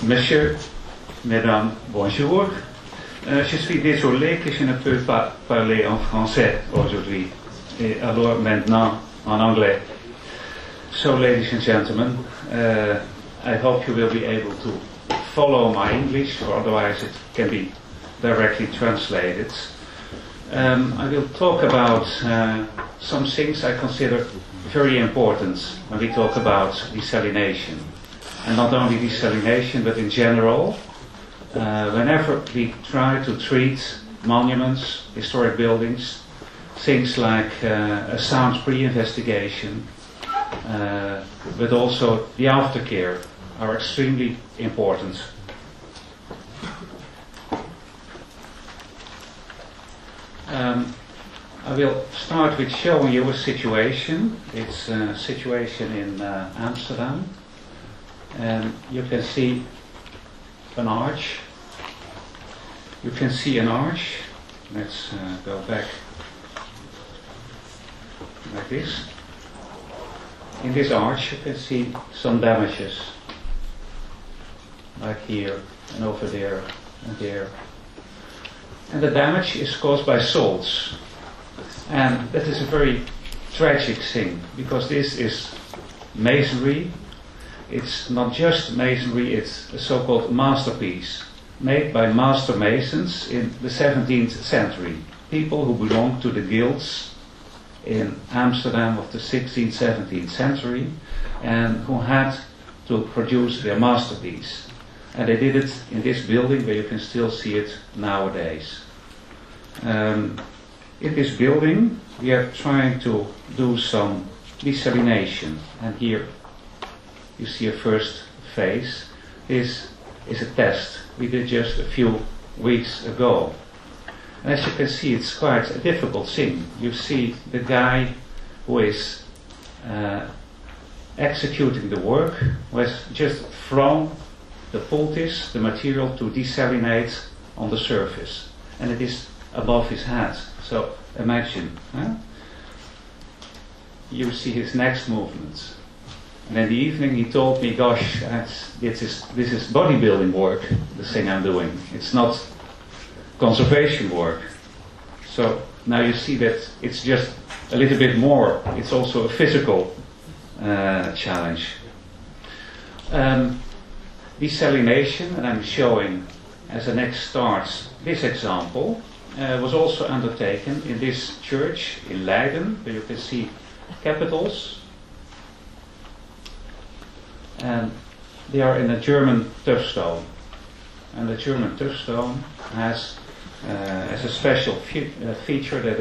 Monsieur, Mesdames, bonjour. Je suis désolé que je ne peux pas parler en français aujourd'hui. Et alors maintenant en anglais. So, ladies and gentlemen, I hope you will be able to follow my English, or otherwise it can be directly translated. I will talk about some things I consider very important when we talk about desalination. And not only desalination, but in general, whenever we try to treat monuments, historic buildings, things like a sound pre-investigation, but also the aftercare are extremely important. I will start with showing you a situation. It's a situation in Amsterdam. And you can see an arch. You can see an arch. Let's go back like this. In this arch you can see some damages, like here and over there and there. And the damage is caused by salts. And that is a very tragic thing, because this is masonry. It's not just masonry, it's a so-called masterpiece made by master masons in the 17th century. People who belonged to the guilds in Amsterdam of the 16th, 17th century, and who had to produce their masterpiece. And they did it in this building where you can still see it nowadays. In this building we are trying to do some desalination, and here you see a first phase. This is a test we did just a few weeks ago. And as you can see, it's quite a difficult thing. You see the guy who is executing the work, who has just thrown the poultices, the material, to desalinate on the surface. And it is above his head. So imagine. You see his next movement. And in the evening he told me, gosh, this is bodybuilding work, the thing I'm doing. It's not conservation work. So now you see that it's just a little bit more. It's also a physical challenge. Desalination, and I'm showing as a next start this example, was also undertaken in this church in Leiden, where you can see capitals. And they are in a German tuffstone. And the German tuffstone has as a special feature that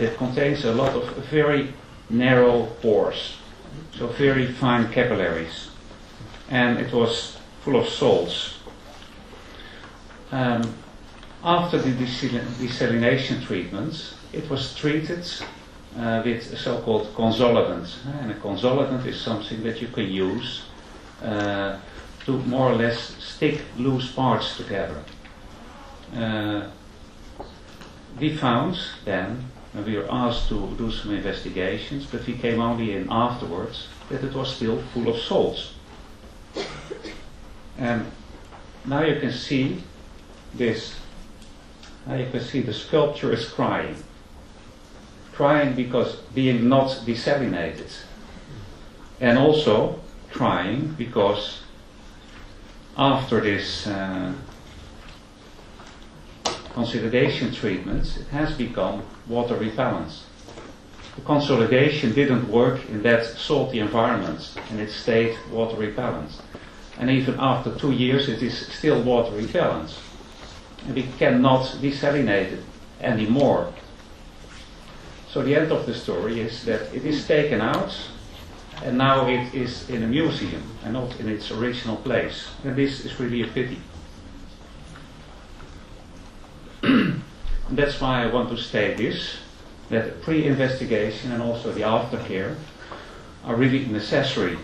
it contains a lot of very narrow pores, so very fine capillaries, and it was full of salts. After the desalination treatment, it was treated with a so-called consolidant. And a consolidant is something that you can use to more or less stick loose parts together. We found then, when we were asked to do some investigations, but we came only in afterwards, that it was still full of salts. And now you can see this. Now you can see the sculpture is crying. Crying because being not desalinated. And also crying because after this consolidation treatment, it has become water repellent. The consolidation didn't work in that salty environment, and it stayed water repellent. And even after 2 years it is still water repellent. And we cannot desalinate it anymore. So the end of the story is that it is taken out, and now it is in a museum and not in its original place. And this is really a pity. And that's why I want to state this, that pre-investigation and also the aftercare are really necessary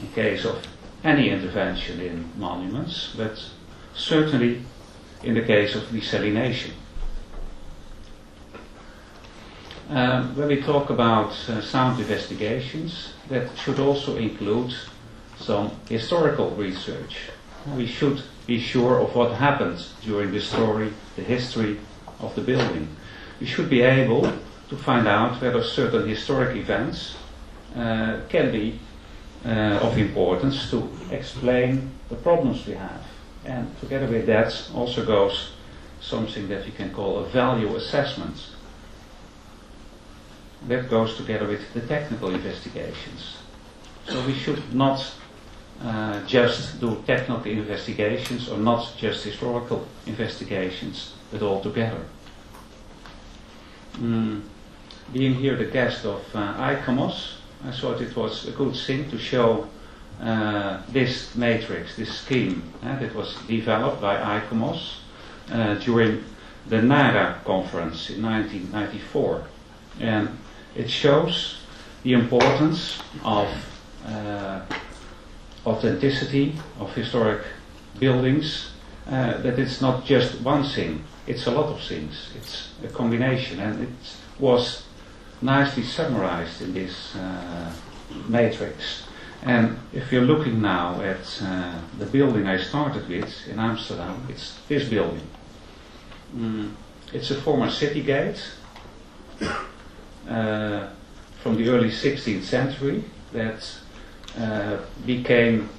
in case of any intervention in monuments, but certainly in the case of desalination. When we talk about sound investigations, that should also include some historical research. We should be sure of what happened during the story, the history of the building. We should be able to find out whether certain historic events can be of importance to explain the problems we have. And together with that also goes something that we can call a value assessment. That goes together with the technical investigations. So we should not just do technical investigations or not just historical investigations, but all together. Being here the guest of ICOMOS, I thought it was a good thing to show this matrix, this scheme that was developed by ICOMOS during the NARA conference in 1994. And it shows the importance of authenticity of historic buildings, that it's not just one thing, it's a lot of things, it's a combination, and it was nicely summarized in this matrix. And if you're looking now at the building I started with in Amsterdam, it's this building. It's a former city gate from the early 16th century that became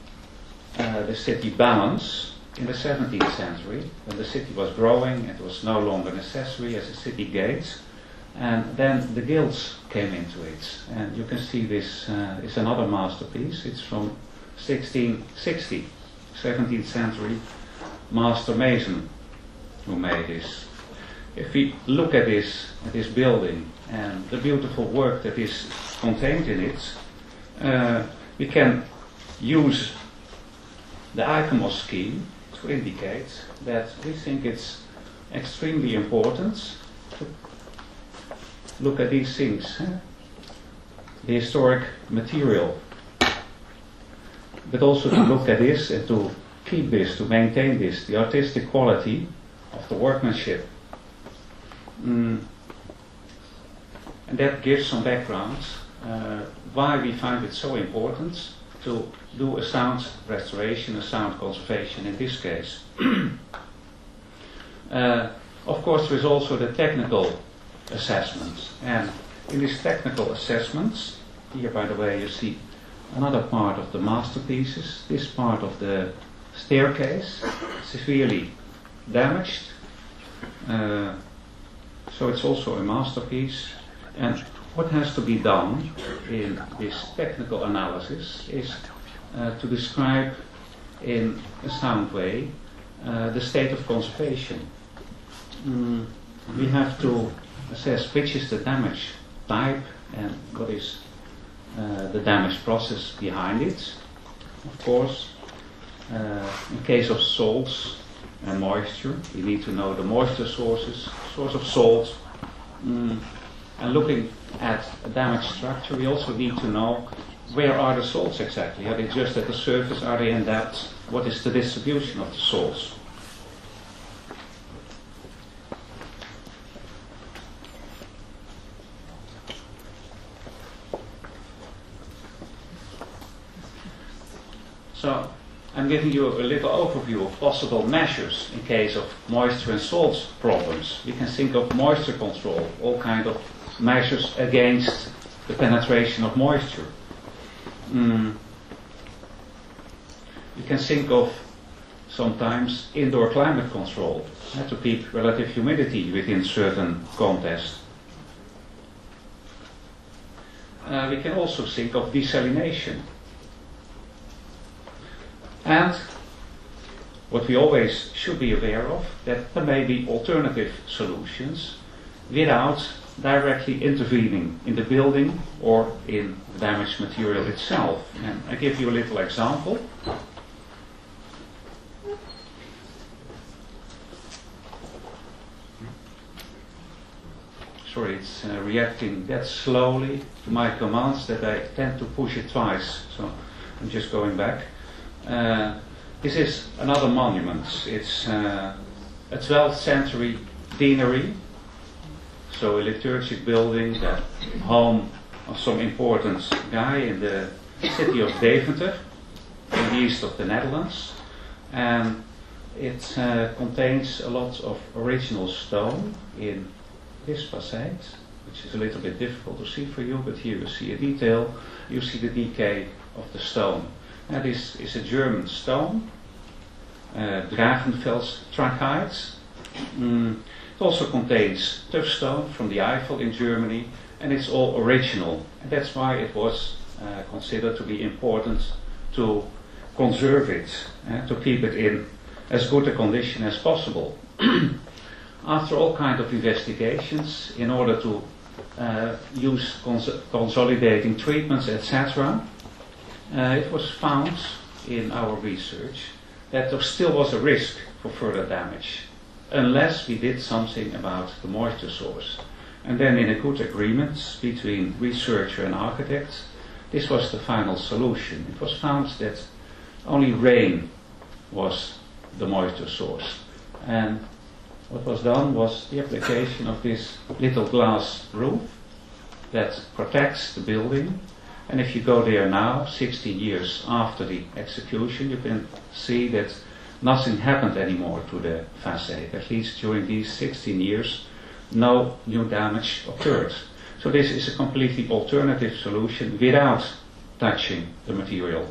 the city balance in the 17th century. When the city was growing, it was no longer necessary as a city gate. And then the guilds came into it. And you can see this is another masterpiece. It's from 1660, 17th century master mason who made this. If we look at this building and the beautiful work that is contained in it, we can use the ICOMOS scheme to indicate that we think it's extremely important to look at these things, the historic material, but also to look at this and to keep this, to maintain this, the artistic quality of the workmanship. And that gives some background why we find it so important to do a sound restoration, a sound conservation in this case. Of course, there is also the technical assessments, and in these technical assessments, here by the way you see another part of the masterpieces, this part of the staircase, severely damaged, so it's also a masterpiece. And what has to be done in this technical analysis is to describe in a sound way the state of conservation. We have to assess which is the damage type and what is the damage process behind it. Of course, in case of salts and moisture, we need to know the moisture sources, source of salt. And looking at a damaged structure, we also need to know where are the salts exactly. Are they just at the surface? Are they in depth? What is the distribution of the salts? So I'm giving you a little overview of possible measures in case of moisture and salt problems. We can think of moisture control, all kind of measures against the penetration of moisture. You can think of sometimes indoor climate control, to keep relative humidity within certain contexts. We can also think of desalination. And what we always should be aware of, that there may be alternative solutions without directly intervening in the building or in the damaged material itself. And I give you a little example. Sorry, it's reacting that slowly to my commands that I tend to push it twice. So I'm just going back. This is another monument. It's a 12th century deanery, so a liturgic building, the home of some important guy in the city of Deventer. the east of the Netherlands, and it contains a lot of original stone in this facade, which is a little bit difficult to see for you, but here you see a detail. You see the decay of the stone. And this is a German stone, Dragenfelstrachite. It also contains tough stone from the Eifel in Germany, and it's all original. And that's why it was considered to be important to conserve it, to keep it in as good a condition as possible. After all kinds of investigations, in order to use consolidating treatments, etc., it was found in our research that there still was a risk for further damage unless we did something about the moisture source. And then, in a good agreement between researcher and architect, this was the final solution. It was found that only rain was the moisture source. And what was done was the application of this little glass roof that protects the building. And if you go there now, 16 years after the execution, you can see that nothing happened anymore to the facade. At least during these 16 years, no new damage occurred. So this is a completely alternative solution without touching the material.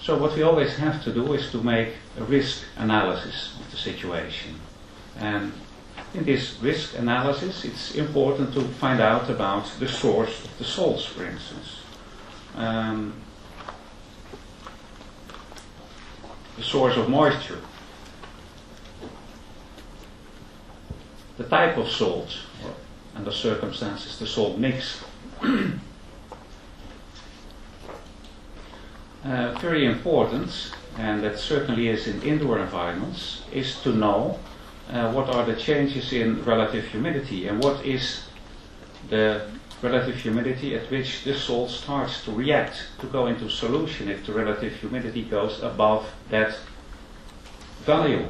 So what we always have to do is to make a risk analysis of the situation. And in this risk analysis, it's important to find out about the source of the salts, for instance. The source of moisture. The type of salt, or under circumstances, the salt mix. Very important, and that certainly is in indoor environments, is to know what are the changes in relative humidity and what is the relative humidity at which the salt starts to react, to go into solution if the relative humidity goes above that value.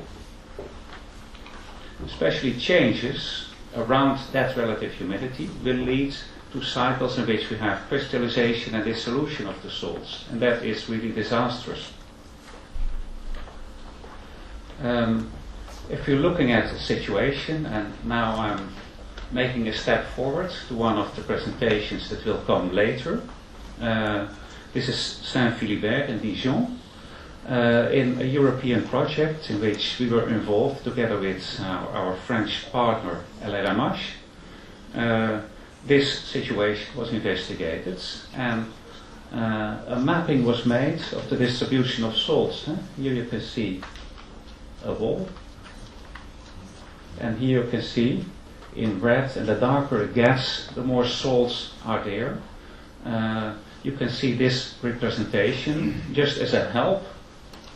Especially changes around that relative humidity will lead to cycles in which we have crystallization and dissolution of the salts, and that is really disastrous. If you're looking at the situation, and now I'm making a step forward to one of the presentations that will come later. This is Saint-Philibert in Dijon, in a European project in which we were involved together with our French partner LRMH. This situation was investigated, and a mapping was made of the distribution of salts. Here you can see a wall, and here you can see in red, and the darker it gets, the more salts are there. You can see this representation just as a help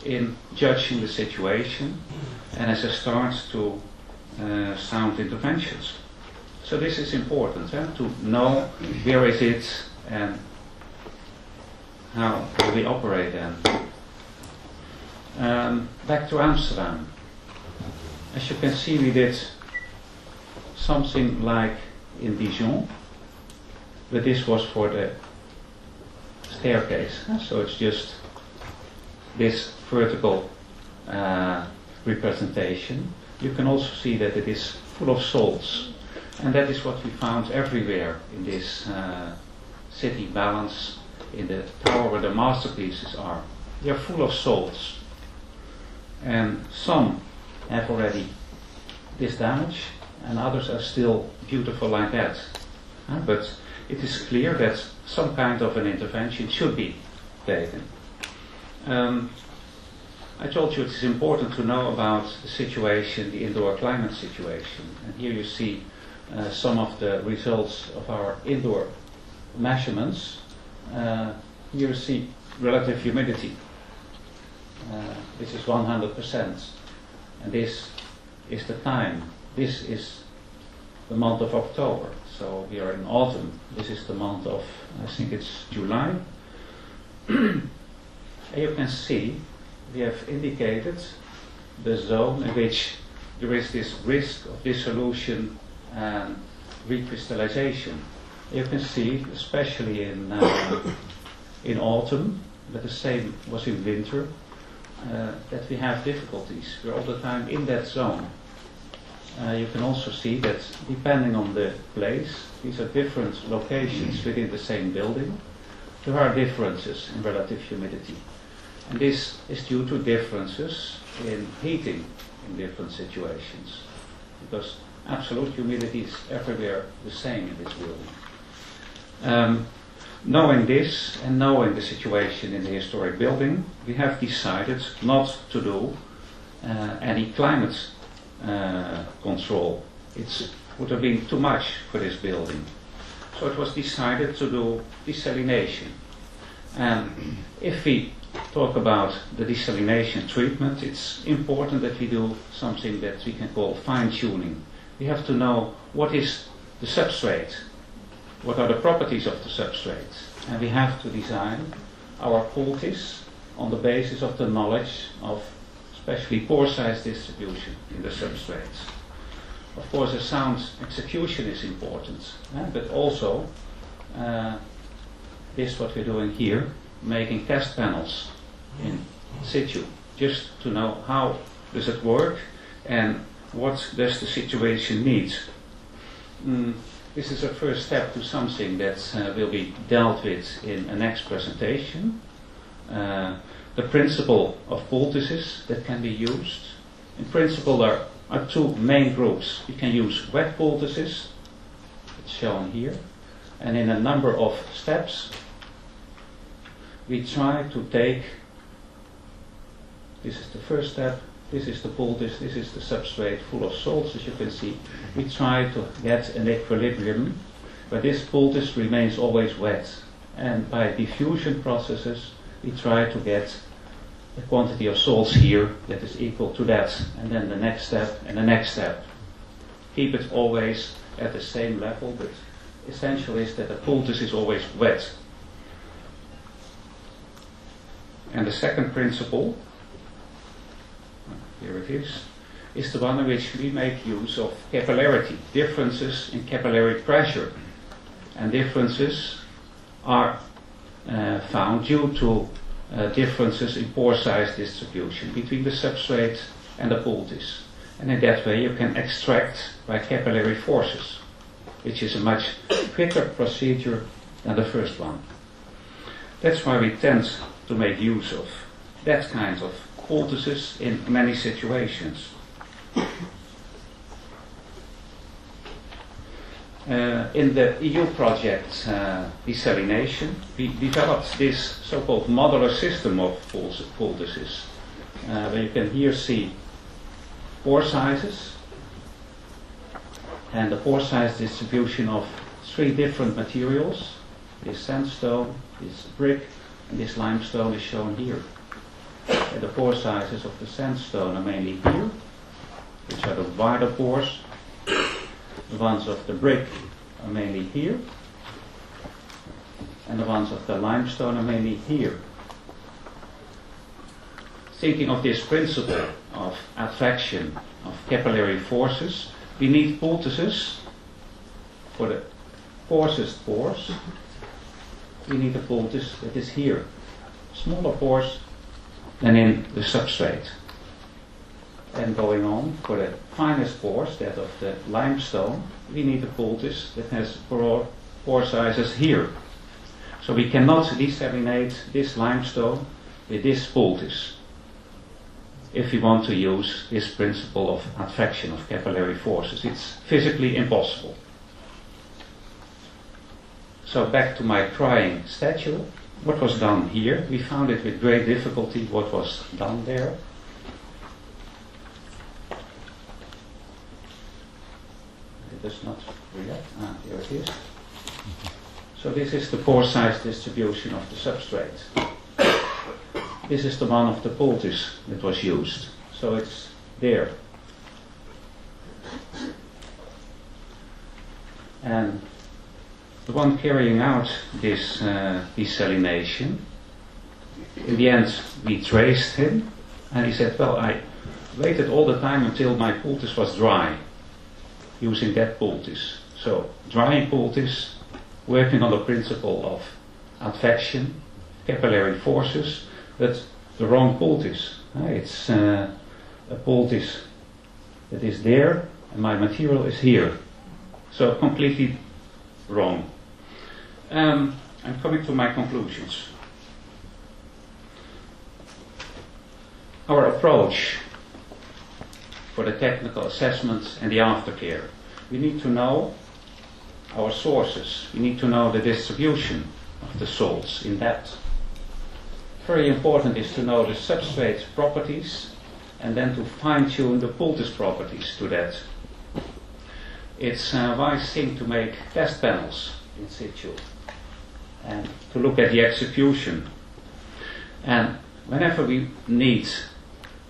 in judging the situation and as a start to sound interventions. So this is important, to know where is it and how do we operate then. Back to Amsterdam. As you can see, we did something like in Dijon, but this was for the staircase. So it's just this vertical representation. You can also see that it is full of salts, and that is what we found everywhere in this city balance, in the tower where the masterpieces are. They are full of salts, and some have already this damage, and others are still beautiful like that. But it is clear that some kind of an intervention should be taken. I told you it is important to know about the situation, the indoor climate situation. And here you see some of the results of our indoor measurements. Here you see relative humidity. This is 100%. And this is the time. This is the month of October. So we are in autumn. This is the month of, I think it's July. And you can see we have indicated the zone in which there is this risk of dissolution and recrystallization. You can see, especially in autumn, but the same was in winter, that we have difficulties. We're all the time in that zone. You can also see that depending on the place, these are different locations within the same building. There are differences in relative humidity. And this is due to differences in heating in different situations. Because absolute humidity is everywhere the same in this building. Knowing this and knowing the situation in the historic building, we have decided not to do any climate control. It would have been too much for this building. So it was decided to do desalination. And if we talk about the desalination treatment, it's important that we do something that we can call fine-tuning. We have to know what is the substrate, what are the properties of the substrate, and we have to design our poultices on the basis of the knowledge of especially pore size distribution in the substrates. Of course, a sound execution is important, but also this what we're doing here, making test panels in situ, just to know how does it work and what does the situation need. This is a first step to something that will be dealt with in a next presentation. The principle of poultices that can be used. In principle, there are two main groups. You can use wet poultices, it's shown here, and in a number of steps, we try to take, this is the first step, this is the poultice, this is the substrate full of salts, as you can see. We try to get an equilibrium where this poultice remains always wet. And by diffusion processes, we try to get a quantity of salts here that is equal to that. And then the next step and the next step. Keep it always at the same level, but essential is that the poultice is always wet. And the second principle, here it is the one in which we make use of capillarity, differences in capillary pressure. And differences are found due to differences in pore size distribution between the substrate and the poultice. And in that way you can extract by capillary forces, which is a much quicker procedure than the first one. That's why we tend to make use of that kind of poultices in many situations. In the EU project Desalination, we developed this so-called modular system of poultices, where you can here see pore sizes and the pore size distribution of 3 different materials. This sandstone, this brick, and this limestone is shown here. And the pore sizes of the sandstone are mainly here, which are the wider pores. The ones of the brick are mainly here, and the ones of the limestone are mainly here. Thinking of this principle of attraction of capillary forces, we need poultices for the coarsest pores. We need a poultice that is here, smaller pores than in the substrate. And going on, for the finest pores, that of the limestone, we need a poultice that has pore sizes here. So we cannot desalinate this limestone with this poultice if we want to use this principle of attraction of capillary forces. It's physically impossible. So back to my crying statue. What was done here? We found it with great difficulty what was done there. It does not react. Here it is. So this is the pore size distribution of the substrate. This is the one of the poultice that was used. So it's there. And the one carrying out this desalination, in the end we traced him, and he said, well, I waited all the time until my poultice was dry, using that poultice. So drying poultices, working on the principle of advection, capillary forces, but the wrong poultice. It's a poultice that is there, and my material is here. So completely wrong. I'm coming to my conclusions. Our approach for the technical assessments and the aftercare. We need to know our sources. We need to know the distribution of the salts in depth. Very important is to know the substrate properties and then to fine-tune the poultice properties to that. It's a wise thing to make test panels in situ and to look at the execution. And whenever we need,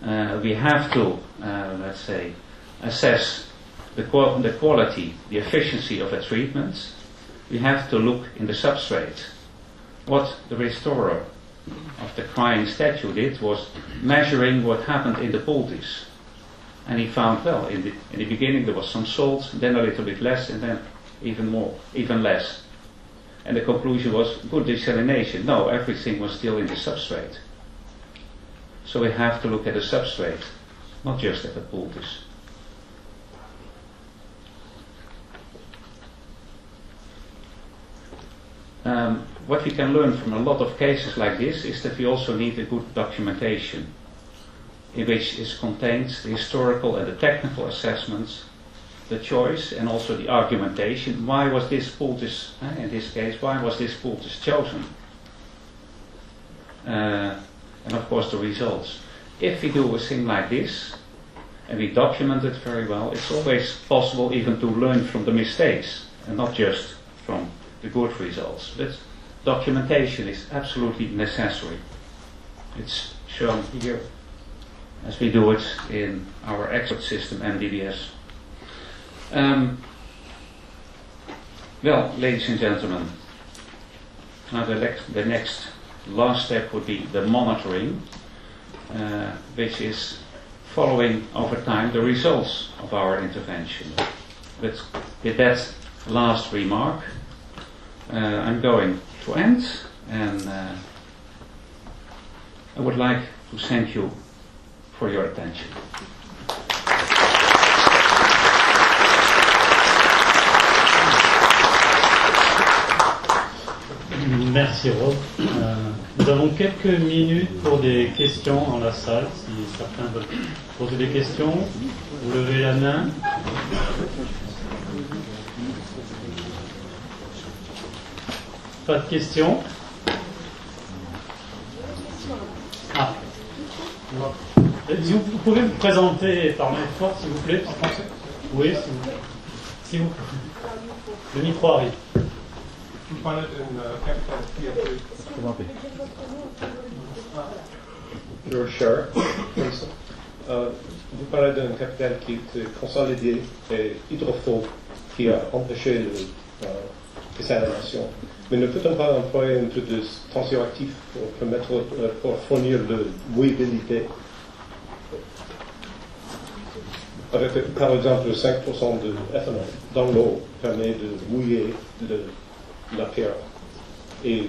we have to, let's say, assess the quality, the efficiency of a treatment, we have to look in the substrate. What the restorer of the crying statue did was measuring what happened in the poultice. And he found, well, in the beginning there was some salt, then a little bit less, and then even more, even less. And the conclusion was good desalination. No, everything was still in the substrate. So we have to look at the substrate, not just at the poultice. What we can learn from a lot of cases like this is that we also need a good documentation in which is contained the historical and the technical assessments, the choice and also the argumentation. Why was this poultice, in this case, why was this poultice chosen? And of course the results. If we do a thing like this and we document it very well, it's always possible even to learn from the mistakes and not just from the good results. But documentation is absolutely necessary. It's shown here as we do it in our expert system MDBS. Well, ladies and gentlemen, now the next last step would be the monitoring, which is following over time the results of our intervention. But with that last remark, I'm going to end, and I would like to thank you for your attention. Merci Rob. Nous avons quelques minutes pour des questions dans la salle. Si certains veulent poser des questions, vous levez la main. Pas de questions? Ah. Vous pouvez vous présenter et parler fort, s'il vous plaît? Oui, s'il vous plaît. S'il vous plaît. Le micro arrive. Vous parlez d'une capitale qui a été... George Sher, vous parlez d'une capitale qui est consolidée et hydrophobe, qui a empêché la désalination. Mais ne peut-on pas employer un peu de tensioactif pour fournir de mouillabilité? Avec, par exemple, 5% d'éthanol dans l'eau permet de mouiller la pierre et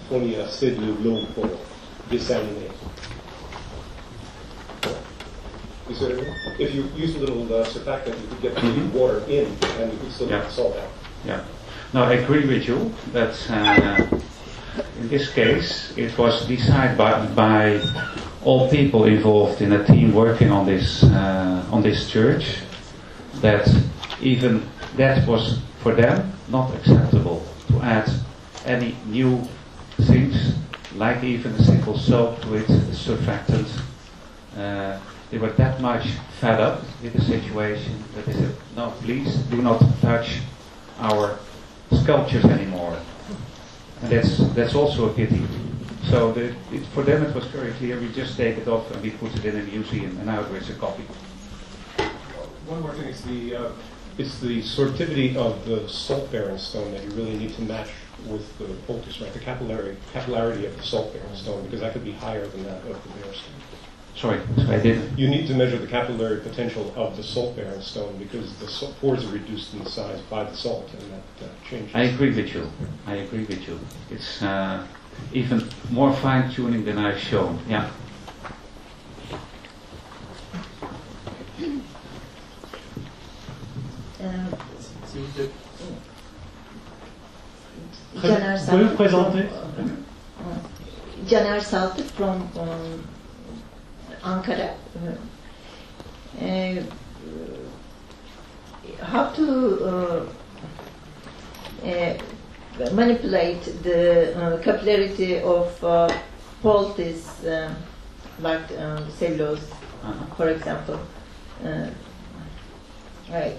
fournir assez de l'eau pour desaliner. If you use a little surfactant, you could get the water in and you could still get the salt out. Yeah. No, I agree with you that in this case it was decided by all people involved in a team working on this church, that even that was for them not acceptable to add any new things, like even a simple soap to it, a surfactant. They were that much fed up with the situation that they said, no, please do not touch our sculptures anymore. And that's also a pity. So for them it was very clear, we just take it off and we put it in a museum, and now there is a copy. One more thing is the sortivity of the salt-bearing stone that you really need to match with the poultice, right? The capillarity of the salt-bearing stone, because that could be higher than that of the bare stone. Sorry, I didn't. You need to measure the capillary potential of the salt-bearing stone because the pores are reduced in size by the salt, and that changes. I agree with you. I agree with you. It's even more fine-tuning than I've shown. Yeah. Pouvez vous présenter? Caner Saltık from Ankara. How to manipulate the capillarity of poultices like cellulose, for example. As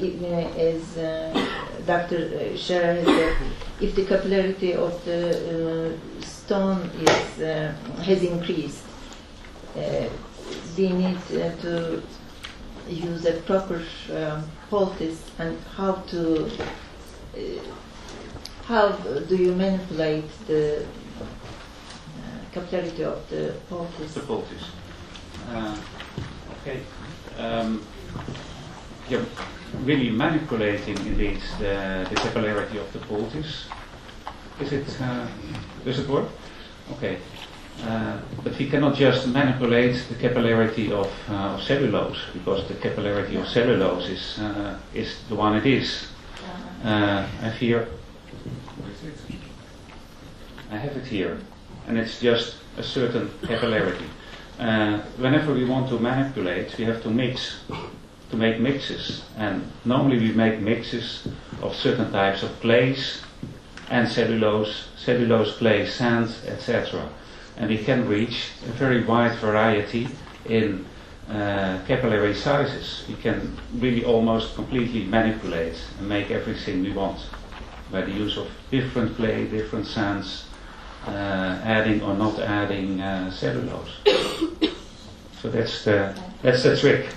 Dr. Scherer said, if the capillarity of the stone has increased, we need to use a proper poultice. And how do you manipulate the capillarity of the poultice? The poultice. Okay. You're really manipulating indeed the capillarity of the poultice. Is it? Does it work? Okay. But we cannot just manipulate the capillarity of cellulose, because the capillarity of cellulose is the one it is. And here, I have it here, and it's just a certain capillarity. Whenever we want to manipulate, we have to mix, to make mixes, and normally we make mixes of certain types of clays and cellulose, clay, sand, etc. And we can reach a very wide variety in capillary sizes. We can really almost completely manipulate and make everything we want by the use of different clay, different sands, adding or not adding cellulose. So that's the trick.